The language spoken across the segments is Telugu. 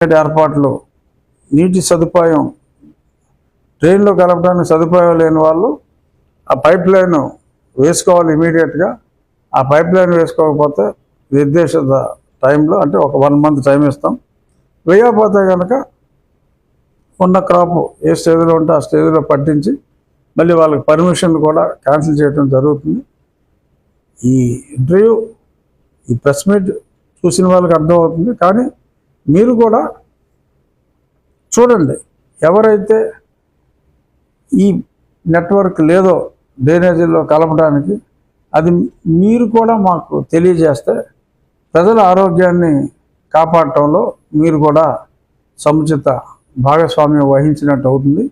ఏర్పాట్లు, నీటి సదుపాయం, ట్రైన్లో కలపడానికి సదుపాయం లేని వాళ్ళు ఆ పైప్ లైన్ వేసుకోవాలి ఇమీడియట్గా. ఆ పైప్ లైన్ వేసుకోకపోతే నిర్దేశిత టైంలో, అంటే ఒక 1 month టైం ఇస్తాం. వేయకపోతే కనుక ఉన్న క్రాప్ ఏ స్టేజ్లో ఉంటే ఆ స్టేజ్లో పట్టించి మళ్ళీ వాళ్ళకి పర్మిషన్ కూడా క్యాన్సిల్ చేయడం జరుగుతుంది. ఈ ఇంటర్వ్యూ, ఈ ప్రెస్ మీట్ చూసిన వాళ్ళకి అర్థమవుతుంది. కానీ మీరు కూడా చూడండి, ఎవరైతే ఈ నెట్వర్క్ లేదో డ్రైనేజీల్లో కలపడానికి, అది మీరు కూడా మాకు తెలియజేస్తే ప్రజల ఆరోగ్యాన్ని కాపాడటంలో మీరు కూడా సముచిత భాగస్వామ్యం వహించినట్టు అవుతుంది.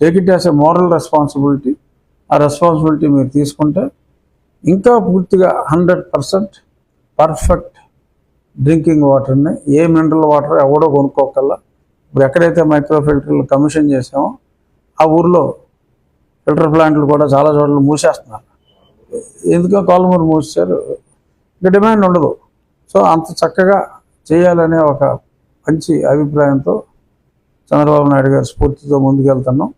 Take it as a moral responsibility. ఆ రెస్పాన్సిబిలిటీ మీరు తీసుకుంటే ఇంకా పూర్తిగా 100% పర్ఫెక్ట్ డ్రింకింగ్ వాటర్ని, ఏ మినరల్ వాటర్ ఎవడో కొనుక్కోకల్లా. ఇప్పుడు ఎక్కడైతే మైక్రో ఫిల్టర్లు కమిషన్ చేసామో ఆ ఊర్లో ఫిల్టర్ ప్లాంట్లు కూడా చాలా చోట్ల మూసేస్తున్నారు. ఎందుకో కాలుమూరు మూసారు, ఇంకా డిమాండ్ ఉండదు. సో అంత చక్కగా చేయాలనే ఒక మంచి అభిప్రాయంతో చంద్రబాబు నాయుడు గారి స్ఫూర్తితో ముందుకెళ్తున్నాం.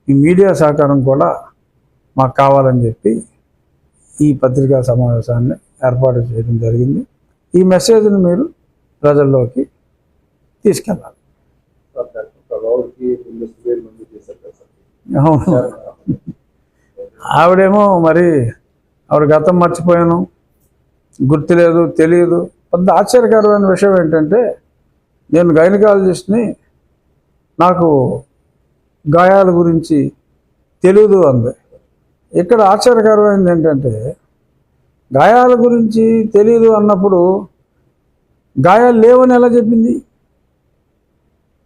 ఈ మీడియా సహకారం కూడా మాకు కావాలని చెప్పి ఈ పత్రికా సమావేశాన్ని ఏర్పాటు చేయడం జరిగింది. ఈ మెసేజ్ని మీరు ప్రజల్లోకి తీసుకెళ్ళాలి. ఆవిడేమో మరి ఆవిడ గతం మర్చిపోయాను, గుర్తులేదు, తెలియదు. పెద్ద ఆశ్చర్యకరమైన విషయం ఏంటంటే, నేను గైనకాలజిస్ట్ని, నాకు గాయాల గురించి తెలియదు అంది. ఇక్కడ ఆశ్చర్యకరమైనది ఏంటంటే, గాయాల గురించి తెలియదు అన్నప్పుడు గాయాలు లేవని ఎలా చెప్పింది?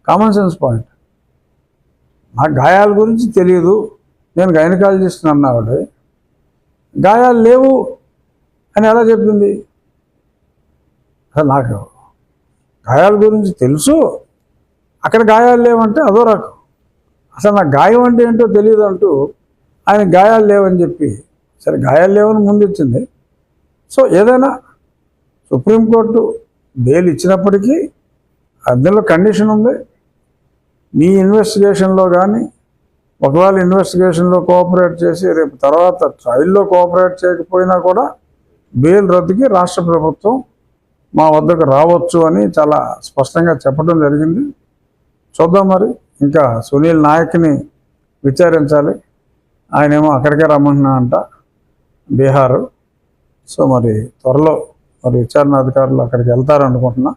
Common sense point. నాకు గాయాల గురించి తెలియదు, నేను గైనకాలజిస్ట్ అన్నాడు. గాయాలు లేవు అని ఎలా చెప్పింది? అసలు నాకు గాయాల గురించి తెలుసు, అక్కడ గాయాలు లేవంటే అదో రకం. అసలు నాకు గాయం అంటే ఏంటో తెలియదు అంటూ ఆయన గాయాలు లేవని చెప్పి, సరే గాయాలు లేవని ముందు ఇచ్చింది. సో ఏదైనా సుప్రీంకోర్టు బెయిల్ ఇచ్చినప్పటికీ అందులో కండిషన్ ఉంది. మీ ఇన్వెస్టిగేషన్లో కానీ, ఒకవేళ ఇన్వెస్టిగేషన్లో కోఆపరేట్ చేసి రేపు తర్వాత ట్రయల్లో కోఆపరేట్ చేయకపోయినా కూడా బెయిల్ రద్దుకి రాష్ట్ర ప్రభుత్వం మా వద్దకు రావచ్చు అని చాలా స్పష్టంగా చెప్పడం జరిగింది. చూద్దాం మరి. ఇంకా సునీల్ నాయక్ని విచారించాలి. ఆయనేమో అక్కడికే రమ్మంటున్నా అంట, బీహారు. సో మరి త్వరలో మరి విచారణ అధికారులు అక్కడికి వెళ్తారనుకుంటున్నా.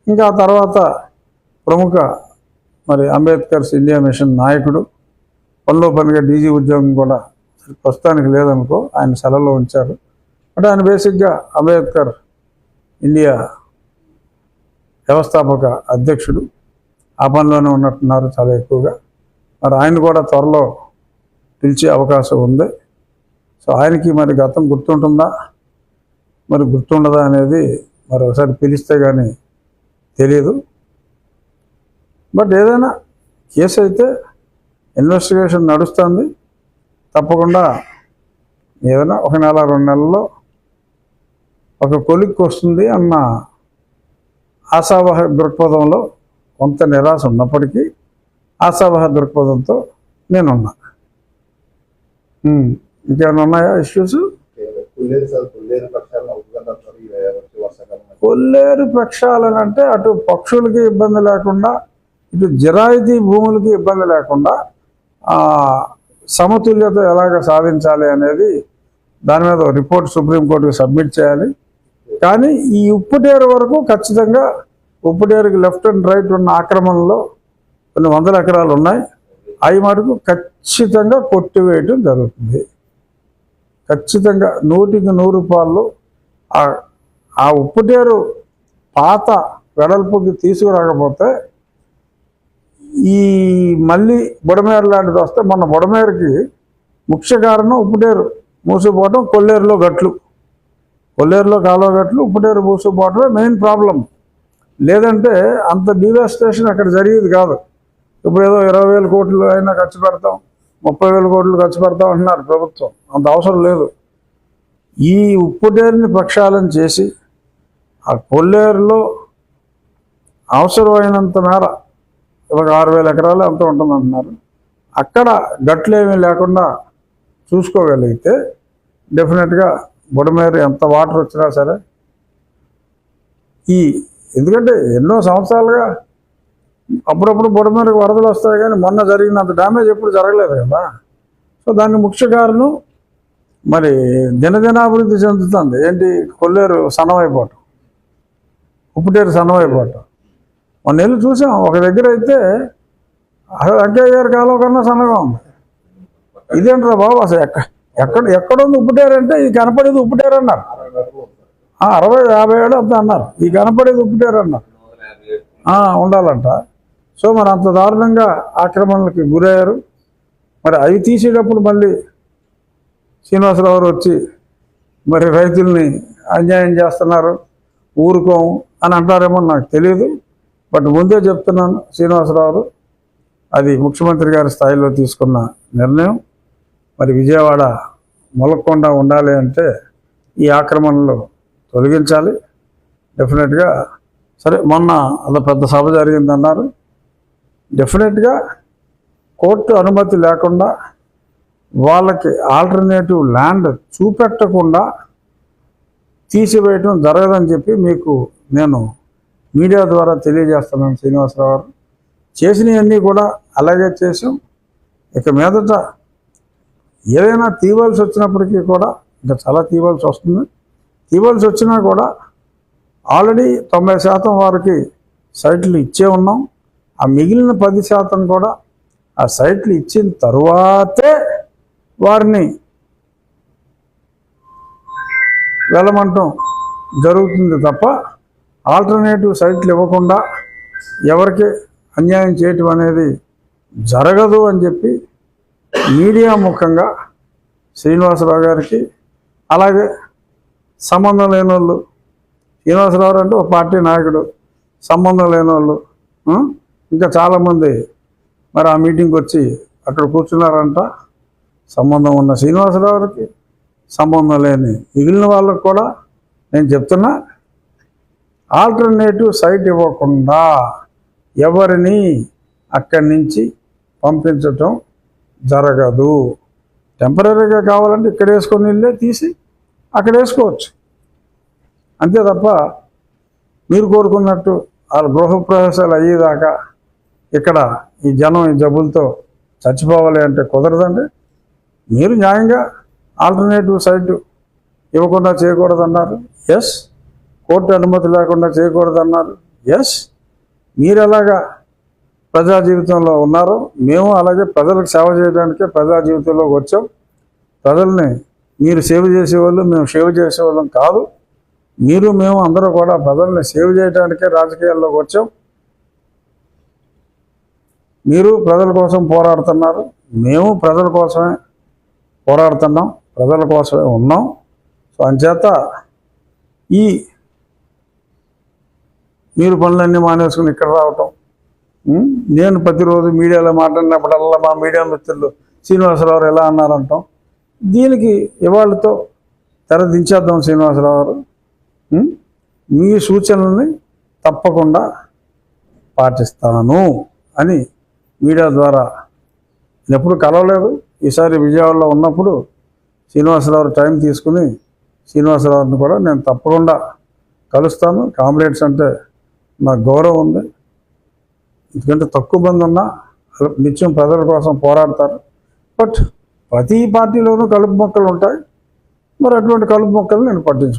ఇంకా ఆ తర్వాత ప్రముఖ మరి అంబేద్కర్స్ ఇండియా మిషన్ నాయకుడు, పనిలో పనిగా డీజీ ఉద్యోగం కూడా ప్రస్తుతానికి లేదనుకో, ఆయన సెలవులో ఉంచారు. అంటే ఆయన బేసిక్గా అంబేద్కర్ ఇండియా వ్యవస్థాపక అధ్యక్షుడు, ఆ పనిలోనే ఉన్నట్టున్నారు చాలా ఎక్కువగా. మరి ఆయన కూడా త్వరలో పిలిచే అవకాశం ఉంది. సో ఆయనకి మరి గతం గుర్తుంటుందా మరి గుర్తుండదా అనేది మరి ఒకసారి పిలిస్తే కానీ తెలియదు. బట్ ఏదైనా కేసు అయితే ఇన్వెస్టిగేషన్ నడుస్తుంది. తప్పకుండా ఏదైనా 1 నెల 2 నెలల్లో ఒక కొలిక్కి వస్తుంది అన్న ఆశావహ దృక్పథంలో కొంత నిరాశ ఉన్నప్పటికీ ఆశావహ దృక్పథంతో నేనున్నా. ఇంకేమైనా ఉన్నాయా ఇష్యూస్? కొల్లేరు పక్షాలనంటే అటు పక్షులకి ఇబ్బంది లేకుండా, ఇటు జిరాయితీ భూములకి ఇబ్బంది లేకుండా సమతుల్యత ఎలాగ సాధించాలి అనేది దాని మీద రిపోర్ట్ సుప్రీంకోర్టుకి సబ్మిట్ చేయాలి. కానీ ఈ ఉప్పుటేరు వరకు ఖచ్చితంగా ఉప్పుటేరుకి లెఫ్ట్ అండ్ రైట్ ఉన్న ఆక్రమణలో కొన్ని 100 ఎకరాలు ఉన్నాయి. అవి మటుకు ఖచ్చితంగా కొట్టివేయటం జరుగుతుంది. ఖచ్చితంగా 100కి 100 రూపాయలు ఆ ఉప్పుటేరు పాత వెడల్పుకి తీసుకురాకపోతే ఈ మళ్ళీ బుడమేరు లాంటిది వస్తే, మన బుడమేరుకి ముఖ్య కారణం ఉప్పుటేరు మూసిపోవటం, కొల్లేరులో గట్లు, కొల్లేరులో కాలువ గట్లు, ఉప్పుటేరు మూసిపోవటమే మెయిన్ ప్రాబ్లం. లేదంటే అంత డివాస్టేషన్ అక్కడ జరిగేది కాదు. ఇప్పుడు ఏదో 20,000 కోట్లు అయినా ఖర్చు పెడతాం, 30,000 కోట్లు ఖర్చు పెడతాం అంటున్నారు ప్రభుత్వం. అంత అవసరం లేదు. ఈ ఉప్పుటేరుని ప్రక్షాళన చేసి ఆ కొల్లేరులో అవసరమైనంత మేర ఒక 6,000 ఎకరాలు అంత ఉంటుందంటున్నారు. అక్కడ గట్లు ఏమీ లేకుండా చూసుకోగలిగితే డెఫినెట్గా బుడమేరు ఎంత వాటర్ వచ్చినా సరే ఎందుకంటే ఎన్నో సంవత్సరాలుగా అప్పుడప్పుడు బుడమేరుకు వరదలు వస్తాయి, కానీ మొన్న జరిగినంత డ్యామేజ్ ఎప్పుడు జరగలేదు కదా. సో దానికి ముఖ్య కారణం మరి దినదినాభివృద్ధి చెందుతుంది. ఏంటి, కొల్లేరు సన్నమైపోవటం, ఉప్పుటేరు సన్నమైపోవటం. మొన్న వెళ్ళి చూసాం, ఒక దగ్గర అయితే వెంకయ్య గారి కాలం కన్నా సన్నగా ఉంది. ఇదేంట్రా బాబు, అసలు ఎక్కడుంది ఉప్పుటేరు అంటే ఈ కనపడేది ఉప్పుటేరు అన్నారు. 60-50 ఏళ్ళు అంత అన్నారు, ఈ కనపడేది ఉప్పుటేరు అన్నారు. ఉండాలంట. సో మరి అంత దారుణంగా ఆక్రమణలకి గురయ్యారు. మరి అవి తీసేటప్పుడు మళ్ళీ శ్రీనివాసరావు వచ్చి మరి రైతుల్ని అన్యాయం చేస్తున్నారు, ఊరుకోం అని అంటారేమో నాకు తెలియదు. బట్ ముందే చెప్తున్నాను, శ్రీనివాసరావు అది ముఖ్యమంత్రి గారి స్థాయిలో తీసుకున్న నిర్ణయం. మరి విజయవాడ మొలక్కుండా ఉండాలి అంటే ఈ ఆక్రమణలు తొలగించాలి డెఫినెట్గా. సరే, మొన్న అది పెద్ద సభ జరిగిందన్నారు. డెఫినెట్గా కోర్టు అనుమతి లేకుండా వాళ్ళకి ఆల్టర్నేటివ్ ల్యాండ్ చూపెట్టకుండా తీసివేయటం జరగదని చెప్పి మీకు నేను మీడియా ద్వారా తెలియజేస్తున్నాను. శ్రీనివాసరావు గారు చేసినవన్నీ కూడా అలాగే చేసాం. ఇక మీదట ఏదైనా తీవాల్సి వచ్చినప్పటికీ కూడా, ఇంకా చాలా తీవాల్సి వస్తుంది, తీవాల్సి వచ్చినా కూడా ఆల్రెడీ 90% వారికి సైట్లు ఇచ్చే ఉన్నాం. ఆ మిగిలిన 10% కూడా ఆ సైట్లు ఇచ్చిన తరువాతే వారిని వెళ్ళమంటం జరుగుతుంది తప్ప ఆల్టర్నేటివ్ సైట్లు ఇవ్వకుండా ఎవరికి అన్యాయం చేయటం అనేది జరగదు అని చెప్పి మీడియా ముఖంగా శ్రీనివాసరావు గారికి, అలాగే సంబంధం లేని వాళ్ళు, శ్రీనివాసరావు అంటే ఒక పార్టీ నాయకుడు, సంబంధం లేని వాళ్ళు ఇంకా చాలామంది మరి ఆ మీటింగ్కి వచ్చి అక్కడ కూర్చున్నారంట. సంబంధం ఉన్న శ్రీనివాసరావుకి, సంబంధం లేని మిగిలిన వాళ్ళకు కూడా నేను చెప్తున్నా, ఆల్టర్నేటివ్ సైట్ ఇవ్వకుండా ఎవరిని అక్కడి నుంచి పంపించటం జరగదు. టెంపరీగా కావాలంటే ఇక్కడ వేసుకొని వెళ్ళే తీసి అక్కడ వేసుకోవచ్చు, అంతే తప్ప మీరు కోరుకున్నట్టు వాళ్ళ గృహప్రవేశాలు అయ్యేదాకా ఇక్కడ ఈ జనం ఈ జబ్బులతో చచ్చిపోవాలి అంటే కుదరదండి. మీరు న్యాయంగా ఆల్టర్నేటివ్ సైట్ ఇవ్వకుండా చేయకూడదన్నారు, ఎస్. కోర్టు అనుమతి లేకుండా చేయకూడదన్నారు, ఎస్. మీరు ఎలాగా ప్రజా జీవితంలో ఉన్నారో మేము అలాగే ప్రజలకు సేవ చేయడానికే ప్రజా జీవితంలోకి వచ్చాం. ప్రజల్ని మీరు సేవ చేసేవాళ్ళు, మేము సేవ చేసేవాళ్ళం కాదు. మీరు మేము అందరూ కూడా ప్రజల్ని సేవ చేయడానికే రాజకీయాల్లోకి వచ్చాం. మీరు ప్రజల కోసం పోరాడుతున్నారు, మేము ప్రజల కోసమే పోరాడుతున్నాం, ప్రజల కోసమే ఉన్నాం. సో అంచేత మీరు పనులన్నీ మానేసుకుని ఇక్కడ రావటం, నేను ప్రతిరోజు మీడియాలో మాట్లాడినప్పుడల్లా మా మీడియా మిత్రులు శ్రీనివాసరావు ఎలా అన్నారంటాం, దీనికి ఇవాళతో తెర దించేద్దాం. శ్రీనివాసరావు గారు మీ సూచనల్ని తప్పకుండా పాటిస్తాను అని మీడియా ద్వారా ఎప్పుడు కలవలేదు. ఈసారి విజయవాడలో ఉన్నప్పుడు శ్రీనివాసరావు టైం తీసుకుని శ్రీనివాసరావుని కూడా నేను తప్పకుండా కలుస్తాను. కామ్రేడ్స్ అంటే నాకు గౌరవం ఉంది, ఎందుకంటే తక్కువ మంది ఉన్నా నిత్యం ప్రజల కోసం పోరాడతారు. బట్ ప్రతి పార్టీలోనూ కలుపు మొక్కలు ఉంటాయి, మరి అటువంటి కలుపు మొక్కలు నేను పట్టించుకోను.